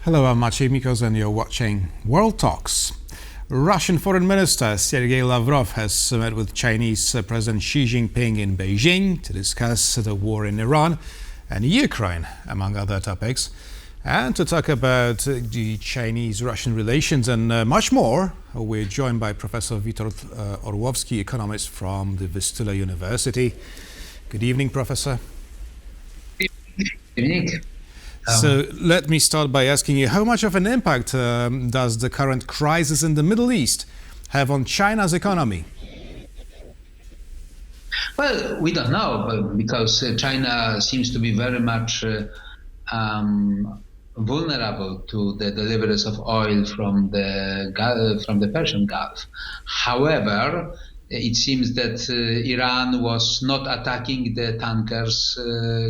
Hello, I'm Maciej Mikos and you're watching World Talks. Russian Foreign Minister Sergei Lavrov has met with Chinese President Xi Jinping in Beijing to discuss the war in Iran and Ukraine, among other topics, and to talk about the Chinese-Russian relations and much more. We're joined by Professor Witold Orłowski, economist from the Vistula University. Good evening, Professor. Good evening. So let me start by asking you, how much of an impact does the current crisis in the Middle East have on China's economy? Well, we don't know because China seems to be very much vulnerable to the deliveries of oil from the Persian Gulf. However, it seems that Iran was not attacking the tankers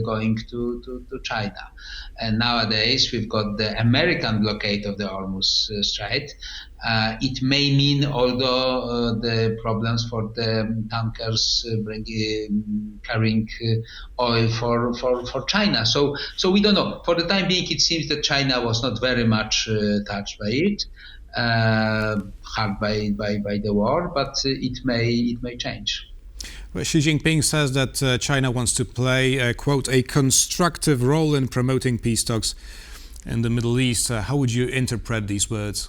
going to China. And nowadays, we've got the American blockade of the Hormuz Strait. It may mean, although the problems for the tankers carrying oil for China. So we don't know. For the time being, it seems that China was not very much touched by it. Hurt by the war, but it may change. Well, Xi Jinping says that China wants to play, quote, a constructive role in promoting peace talks in the Middle East. How would you interpret these words?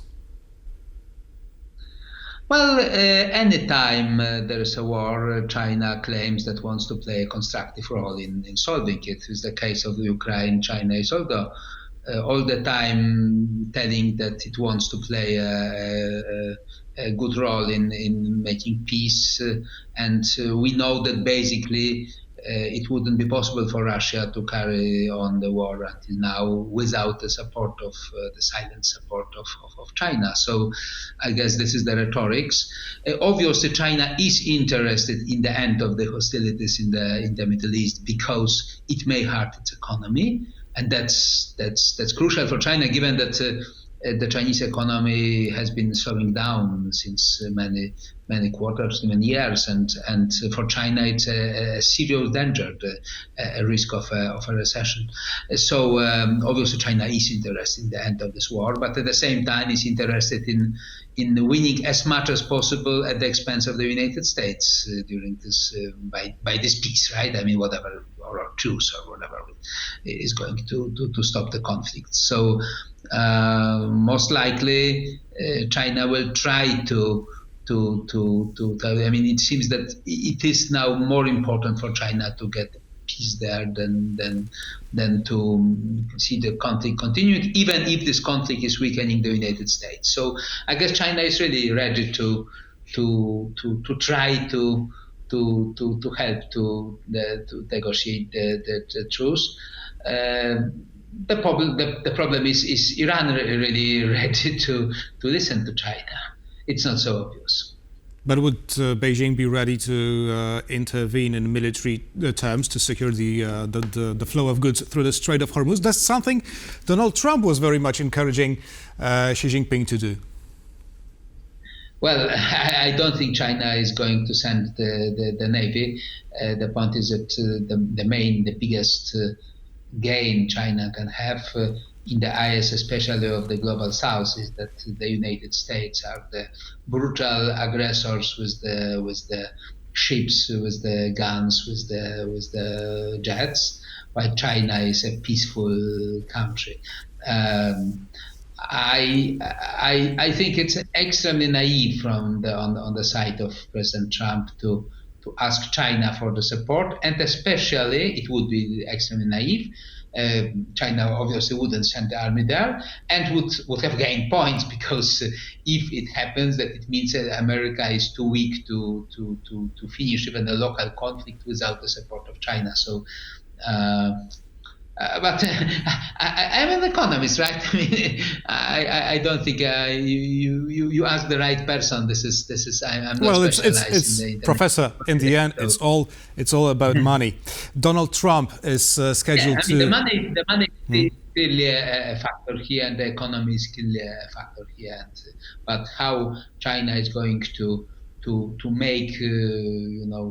Well, anytime there is a war, China claims that wants to play a constructive role in solving it. It's the case of Ukraine. China is although all the time telling that it wants to play a good role in making peace. And we know that basically it wouldn't be possible for Russia to carry on the war until now without the support of the silent support of China. So I guess this is the rhetorics. Obviously, China is interested in the end of the hostilities in the Middle East because it may hurt its economy. And that's crucial for China, given that the Chinese economy has been slowing down since many quarters, many years, and for China it's a serious danger, a risk of a recession. So obviously China is interested in the end of this war, but at the same time is interested in winning as much as possible at the expense of the United States during this by this peace, right? I mean, whatever or truce or whatever is going to stop the conflict. So most likely China will try to. I mean, it seems that it is now more important for China to get peace there than to see the conflict continuing, even if this conflict is weakening the United States. So I guess China is really ready to try to help to negotiate the truce. The problem is Iran really ready to listen to China. It's not so obvious. But would Beijing be ready to intervene in military terms to secure the flow of goods through the Strait of Hormuz? That's something Donald Trump was very much encouraging Xi Jinping to do. Well, I don't think China is going to send the navy. The point is that the biggest gain China can have in the eyes, especially of the global south, is that the United States are the brutal aggressors with the ships, with the guns, with the jets, while China is a peaceful country. I think it's extremely naive on the side of President Trump to ask China for the support, and especially it would be extremely naive. China obviously wouldn't send the army there and would have gained points, because if it happens that it means that America is too weak to finish even a local conflict without the support of China. So but I'm an economist, right? I mean, I don't think you asked the right person. This is I'm not it's in the Professor. In the end, it's all about money. Donald Trump is scheduled to. The money is clearly a factor here, and the economy is clearly a factor here. But how China is going to make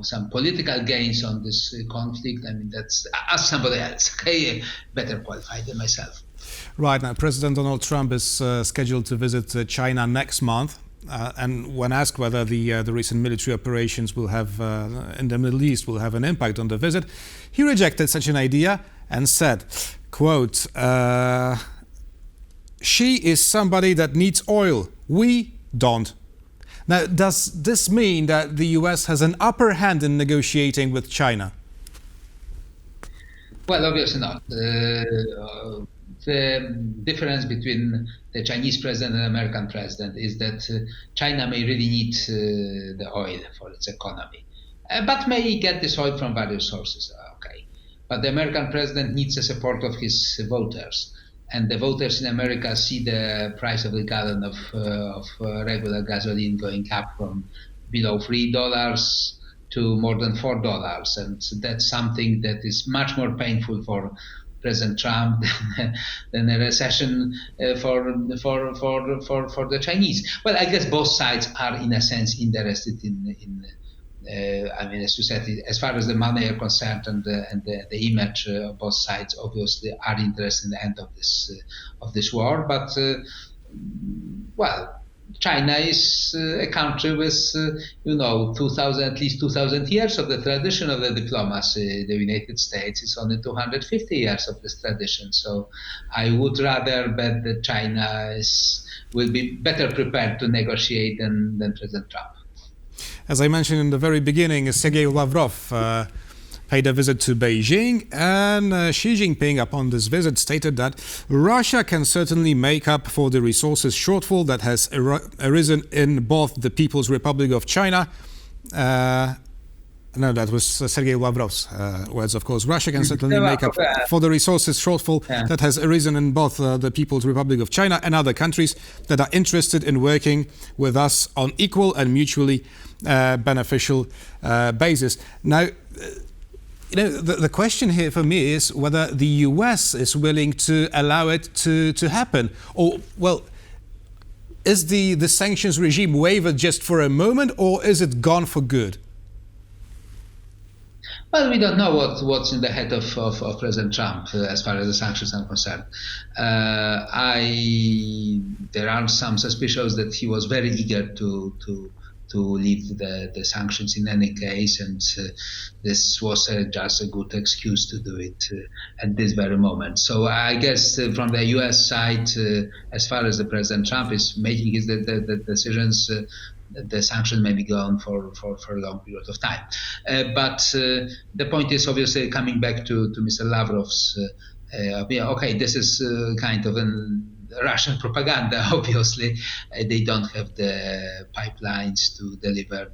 some political gains on this conflict, I mean, that's ask somebody else, okay, better qualified than myself. Right. Now, President Donald Trump is scheduled to visit China next month. And when asked whether the recent military operations will have in the Middle East will have an impact on the visit, he rejected such an idea and said, quote, "Xi is somebody that needs oil. We don't." Now, does this mean that the US has an upper hand in negotiating with China? Well, obviously not. The difference between the Chinese president and the American president is that China may really need the oil for its economy, but may get this oil from various sources. Okay, but the American president needs the support of his voters, and the voters in America see the price of a gallon of regular gasoline going up from below $3 to more than $4, and that's something that is much more painful for President Trump than a recession for the Chinese. Well, I guess both sides are in a sense interested in I mean, as you said, as far as the money are concerned and the image of both sides obviously are interested in the end of this war. But well, China is a country with, at least 2,000 years of the tradition of the diplomacy. The United States is only 250 years of this tradition. So I would rather bet that China will be better prepared to negotiate than President Trump. As I mentioned in the very beginning, Sergei Lavrov paid a visit to Beijing, and Xi Jinping, upon this visit, stated that Russia can certainly make up for the resources shortfall that has arisen in both the People's Republic of China. No, that was Sergei Lavrov's words, of course. Russia can certainly make up for the resources shortfall that has arisen in both the People's Republic of China and other countries that are interested in working with us on equal and mutually beneficial basis. Now, the question here for me is whether the US is willing to allow it to happen. Or, well, is the sanctions regime wavered just for a moment, or is it gone for good? Well, we don't know what's in the head of President Trump as far as the sanctions are concerned. There are some suspicions that he was very eager to leave the sanctions in any case, and this was just a good excuse to do it at this very moment. So I guess from the U.S. side, as far as the President Trump is making the decisions, the sanctions may be gone for a long period of time. But the point is obviously coming back to Mr. Lavrov's. Okay, this is kind of an Russian propaganda. Obviously, they don't have the pipelines to deliver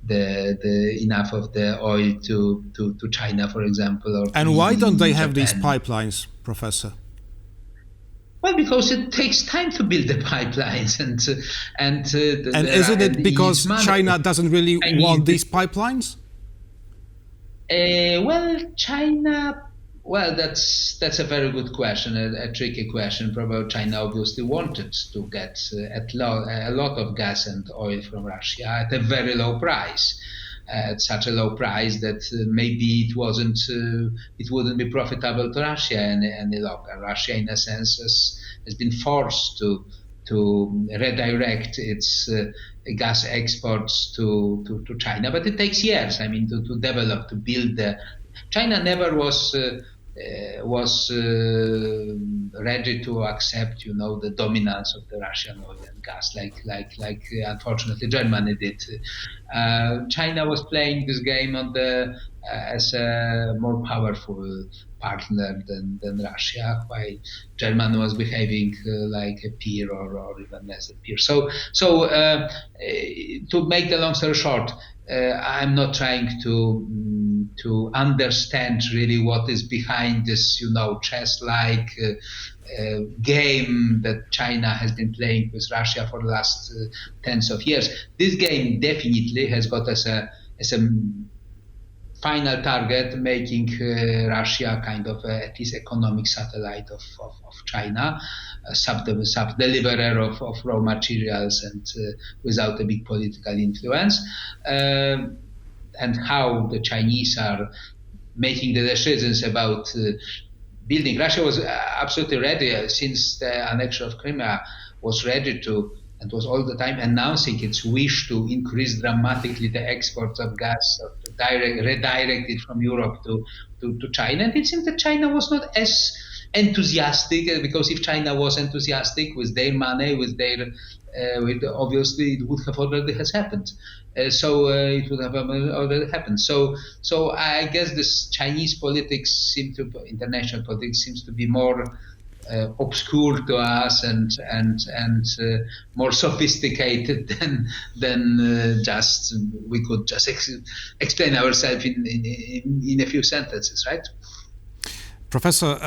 the enough of the oil to China, for example. And why don't they have these pipelines, Professor? Well, because it takes time to build the pipelines, and isn't it because China doesn't really want these pipelines? China. Well, that's a very good question, a tricky question. Probably China obviously wanted to get a lot of gas and oil from Russia at a very low price. At such a low price that maybe it wouldn't be profitable to Russia any longer. Russia, in a sense, has been forced to redirect its gas exports to China, but it takes years. I mean, to develop, to build. China never was ready to accept, the dominance of the Russian oil and gas, like unfortunately Germany did. China was playing this game as a more powerful partner than Russia, while Germany was behaving like a peer or even as a peer. So to make the long story short, I'm not trying to understand really what is behind this, chess-like game that China has been playing with Russia for the last tens of years. This game definitely has got as a final target, making Russia kind of at least economic satellite of China, a sub-deliverer of raw materials and without a big political influence. And how the Chinese are making the decisions about building. Russia was absolutely ready since the annexion of Crimea, was ready to, and was all the time announcing its wish to increase dramatically the exports of gas, redirected from Europe to China. And it seems that China was not as enthusiastic, because if China was enthusiastic with their money, obviously it would have already has happened. It would have already happened. So I guess this Chinese politics international politics seems to be more obscure to us and more sophisticated than just we could just explain ourselves in a few sentences, right? Professor,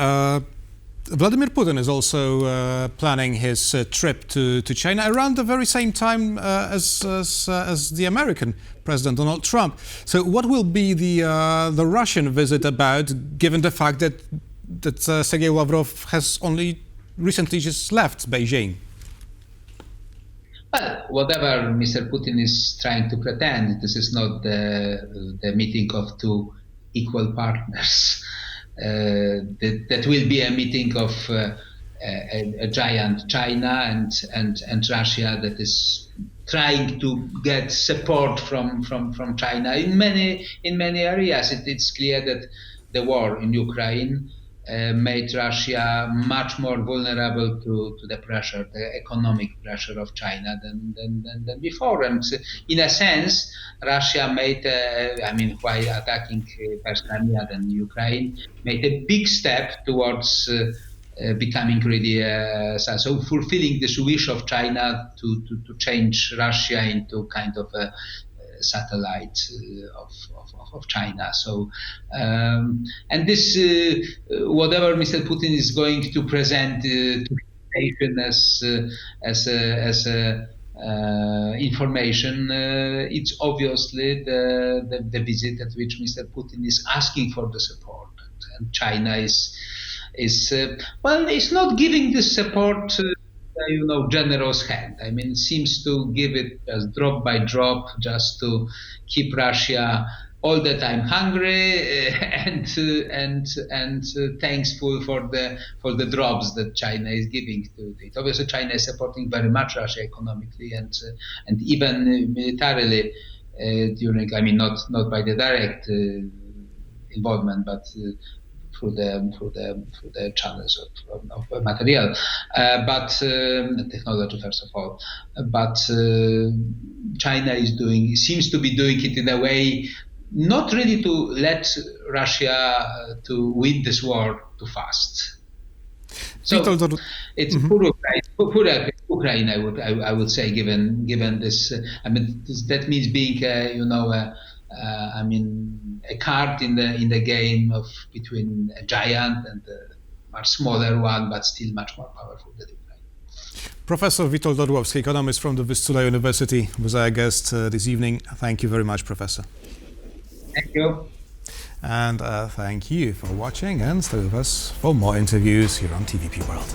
Vladimir Putin is also planning his trip to China around the very same time as the American President Donald Trump. So what will be the Russian visit about, given the fact that Sergei Lavrov has only recently just left Beijing? Well, whatever Mr. Putin is trying to pretend, this is not the meeting of two equal partners. That will be a meeting of a giant China and Russia that is trying to get support from China in many areas. It's clear that the war in Ukraine made Russia much more vulnerable to the pressure, the economic pressure of China than before. And in a sense, Russia made, while attacking Persian and Ukraine, made a big step towards becoming really, so fulfilling this wish of China to change Russia into kind of a satellite of China. So, and this, whatever Mr. Putin is going to present to the nation as information, it's obviously the visit at which Mr. Putin is asking for the support, and China is well, it's not giving this support. Generous hand. I mean, seems to give it just drop by drop, just to keep Russia all the time hungry and thankful for the drops that China is giving to it. Obviously, China is supporting very much Russia economically and even militarily during. I mean, not by the direct involvement, but through the channels of material, but technology first of all. But China seems to be doing it in a way not really to let Russia to win this war too fast. So it's poor Ukraine, I would say, given this. That means being a card in the game between a giant and a much smaller one, but still much more powerful than Ukraine. Professor Witold Orłowski, economist from the Vistula University, was our guest this evening. Thank you very much, Professor. Thank you. And thank you for watching, and stay with us for more interviews here on TVP World.